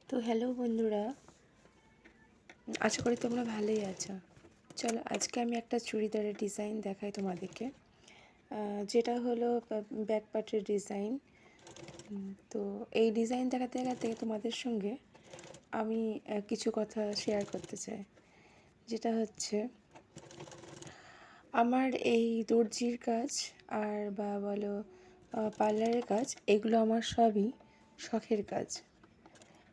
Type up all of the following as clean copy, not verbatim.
তো হ্যালো বন্ধুরা, আশা করি তোমরা ভালোই আছো। চলো আজকে আমি একটা চুড়িদারের ডিজাইন দেখাই তোমাদেরকে, যেটা হলো ব্যাক পার্টের ডিজাইন। তো এই ডিজাইন দেখাতে দেখাতে তোমাদের সঙ্গে আমি কিছু কথা শেয়ার করতে চাই, যেটা হচ্ছে আমার এই দর্জির কাজ আর বা বলো পার্লারের কাজ, এগুলো আমার সবই শখের কাজ।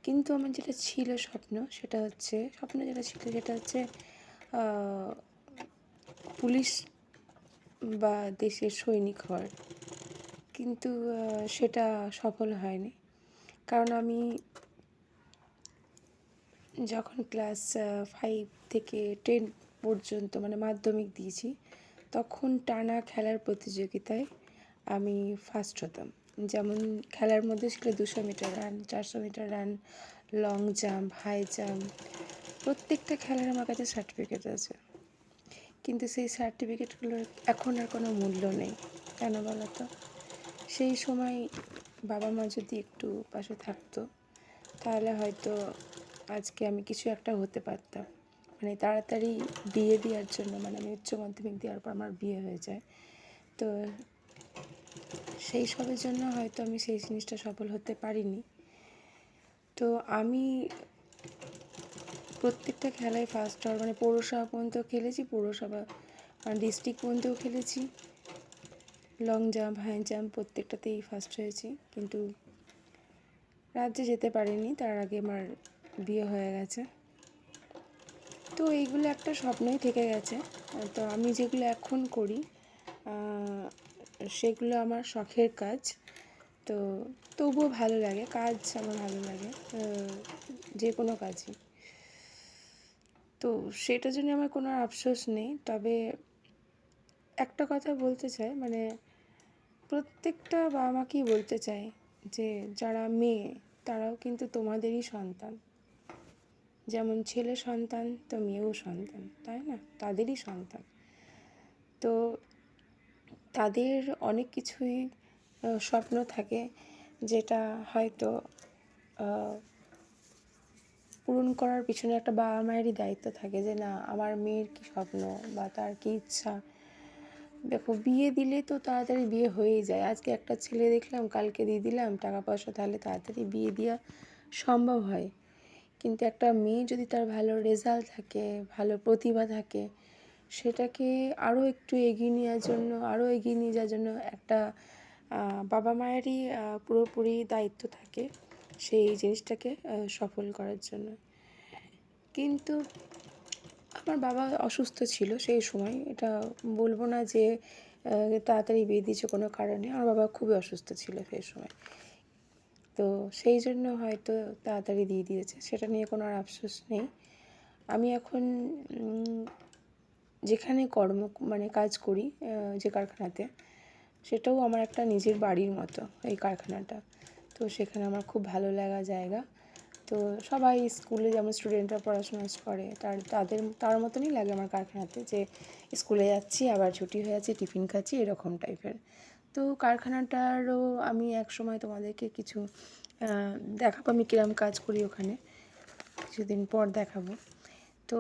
কিন্তু আমার যেটা ছিল স্বপ্ন সেটা হচ্ছে পুলিশ বা দেশের সৈনিক হওয়ার। কিন্তু সেটা সফল হয়নি, কারণ আমি যখন ক্লাস 5 থেকে 10 পর্যন্ত মানে মাধ্যমিক দিয়েছি, তখন টানা খেলার প্রতিযোগিতায় আমি ফার্স্ট হতাম। যেমন খেলার মধ্যে ছিল 200 metre run, 400 metre run, long jump, high jump. প্রত্যেকটা খেলার আমার কাছে সার্টিফিকেট আছে, কিন্তু সেই সার্টিফিকেটগুলোর এখন আর কোনো মূল্য নেই। কেন বলো তো? সেই সময় বাবা মা যদি একটু পাশে থাকতো, তাহলে হয়তো আজকে আমি কিছু একটা হতে পারতাম। মানে তাড়াতাড়ি বিয়ে দেওয়ার জন্য, মানে আমি উচ্চ মাধ্যমিক দেওয়ার পর আমার বিয়ে হয়ে যায়। তো সেই সবের জন্য হয়তো আমি সেই জিনিসটা সফল হতে পারিনি। তো আমি প্রত্যেকটা খেলায় ফার্স্ট হওয়ার, মানে পৌরসভা পর্যন্ত খেলেছি, পৌরসভা ডিস্ট্রিক্ট পর্যন্তও খেলেছি, লং জাম্প, হাই জাম্প প্রত্যেকটাতেই ফার্স্ট হয়েছি। কিন্তু রাজ্যে যেতে পারিনি, তার আগে আমার বিয়ে হয়ে গেছে। তো এইগুলো একটা স্বপ্নই থেকে গেছে। তো আমি যেগুলো এখন করি সেগুলো আমার শখের কাজ। তো তবুও ভালো লাগে, কাজ আমার ভালো লাগে, যে কোনো কাজই। তো সেটার জন্য আমার কোনো আফসোস নেই। তবে একটা কথা বলতে চাই, মানে প্রত্যেকটা বাবা মাকেই বলতে চাই যে যারা মেয়ে তারাও কিন্তু তোমাদেরই সন্তান। যেমন ছেলে সন্তান, তো মেয়েও সন্তান, তাই না? তাদেরই সন্তান। তো তাদের অনেক কিছুই স্বপ্ন থাকে, যেটা হয়তো পূরণ করার পিছনে একটা বাবা মায়েরই দায়িত্ব থাকে, যে না আমার মেয়ের কী স্বপ্ন বা তার কী ইচ্ছা। দেখো, বিয়ে দিলে তো তাড়াতাড়ি বিয়ে হয়েই যায়। আজকে একটা ছেলে দেখলাম, কালকে দিয়ে দিলাম টাকা পয়সা, তাহলে তাড়াতাড়ি বিয়ে দেওয়া সম্ভব হয়। কিন্তু একটা মেয়ে যদি তার ভালো রেজাল্ট থাকে, ভালো প্রতিভা থাকে, সেটাকে আরও একটু এগিয়ে নেওয়ার জন্য, আরও এগিয়ে নিয়ে যাওয়ার জন্য একটা বাবা মায়েরই পুরোপুরি দায়িত্ব থাকে সেই জিনিসটাকে সফল করার জন্য। কিন্তু আমার বাবা অসুস্থ ছিল সেই সময়, এটা বলবো না যে তাড়াতাড়ি বিয়ে দিয়েছে কোনো কারণে। আমার বাবা খুবই অসুস্থ ছিল সেই সময়, তো সেই জন্য হয়তো তাড়াতাড়ি দিয়ে দিয়েছে, সেটা নিয়ে কোনো আর আফসোস নেই। আমি এখন যেখানে মানে কাজ করি, যে কারখানাতে, সেটাও আমার একটা নিজের বাড়ির মতো এই কারখানাটা। তো সেখানে আমার খুব ভালো লাগা জায়গা। তো সবাই স্কুলে যেমন স্টুডেন্টরা পড়াশোনা করে, তার মতনই লাগে আমার কারখানাতে, যে স্কুলে যাচ্ছি আবার ছুটি হয়ে যাচ্ছে, টিফিন খাচ্ছি, এরকম টাইপের। তো কারখানাটারও আমি এক সময় তোমাদেরকে কিছু দেখাবো, আমি কিরম কাজ করি ওখানে, কিছুদিন পর দেখাবো। তো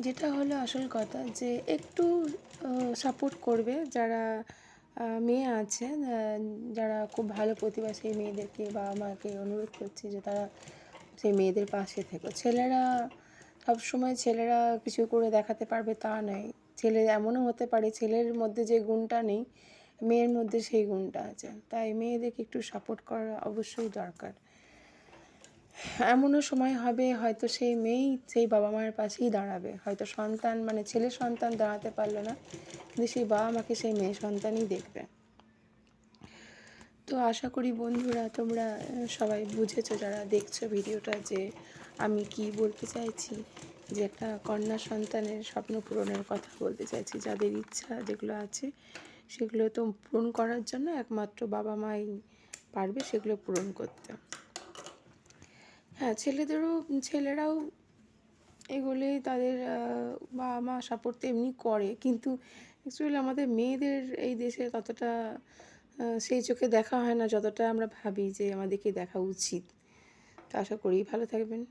যেটা হলো আসল কথা, যে একটু সাপোর্ট করবে যারা মেয়ে আছে, যারা খুব ভালো প্রতিভা, সেই মেয়েদেরকে বাবা মাকে অনুরোধ করছি যে তারা সেই মেয়েদের পাশে থেকো। সবসময় ছেলেরা কিছু করে দেখাতে পারবে তা নয়। ছেলে এমনও হতে পারে ছেলের মধ্যে যে গুণটা নেই, মেয়ের মধ্যে সেই গুণটা আছে। তাই মেয়েদেরকে একটু সাপোর্ট করা অবশ্যই দরকার। এমনও সময় হবে হয়তো সেই মেয়েই সেই বাবা মায়ের পাশেই দাঁড়াবে। হয়তো সন্তান, মানে ছেলে সন্তান দাঁড়াতে পারলো না, কিন্তু সেই বাবা মাকে সেই মেয়ে সন্তানই দেখবে। তো আশা করি বন্ধুরা তোমরা সবাই বুঝেছো, যারা দেখছো ভিডিওটা, যে আমি কি বলতে চাইছি। যে একটা কন্যা সন্তানের স্বপ্ন পূরণের কথা বলতে চাইছি। যাদের ইচ্ছা যেগুলো আছে, সেগুলো তো পূরণ করার জন্য একমাত্র বাবা মাই পারবে সেগুলো পূরণ করতে। হ্যাঁ, ছেলেরাও এগুলোই তাদের বাবা মা সাপোর্ট তো এমনি করে, কিন্তু অ্যাকচুয়ালি আমাদের মেয়েদের এই দেশে ততটা সেই চোখে দেখা হয় না, যতটা আমরা ভাবি যে আমাদেরকে দেখা উচিত। তো আশা করি ভালো থাকবেন।